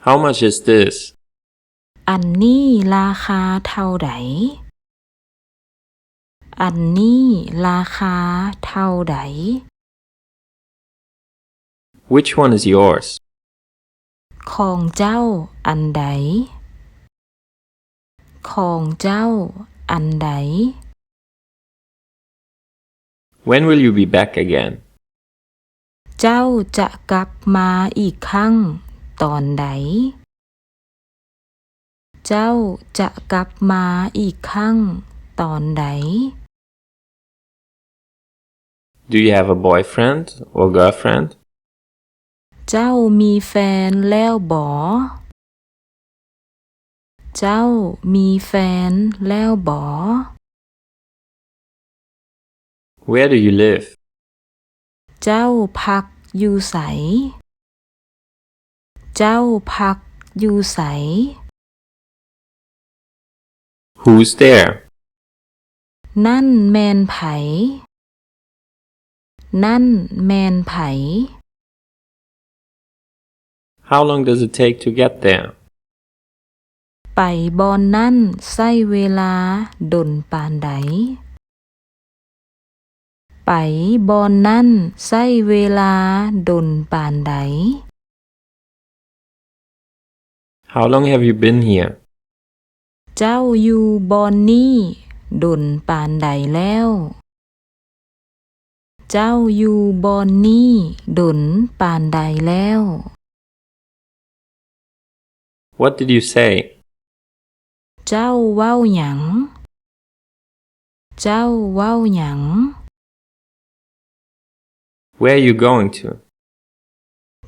How much is this? อันนี้ราคาเท่าใดอันนี้ราคาเท่าใด Which one is yours? ของเจ้าอันใดของเจ้าอันใด When will you be back again? เจ้าจะกลับมาอีกครั้งตอนใดเจ้าจะกลับมาอีกครั้งตอนใด Do you have a boyfriend or girlfriend? เจ้ามีแฟนแล้วบ่เจ้ามีแฟนแล้วบ่ Where do you live? เจ้าพักอยู่ไสเจ้าพักอยู่ไส Who's there? นั่นแม่นไผนั่นแม่นไผ How long does it take to get there? ไปบอนนั่นใช้เวลาดนปานใดไปบอนนั่นใช้เวลาดนปานใด How long have you been here? เจ้าอยู่บอนนี้ดนปานใดแล้วเจ้าอยู่บอนนี้ดนปานใดแล้ว What did you say? เจ้าเว้าหยังเจ้าเว้าหยัง Where are you going to?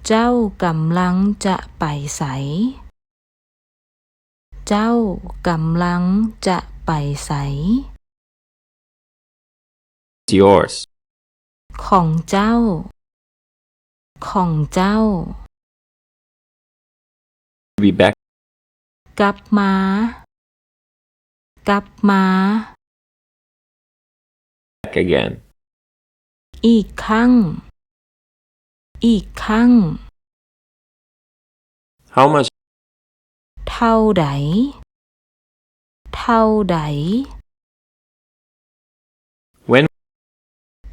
เจ้ากำลังจะไปไสเจ้ากำลังจะไปไส It's yours. ของเจ้าของเจ้า Be back กลับมากลับมา again. อีกครั้งอีกครั้ง How much? เท่าใดเท่าใด When?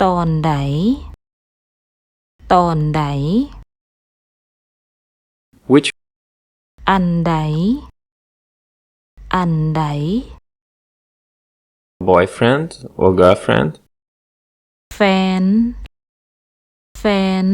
ตอนใดตอนใด Which? อันใดอันใด Boyfriend or girlfriend? แฟนแฟน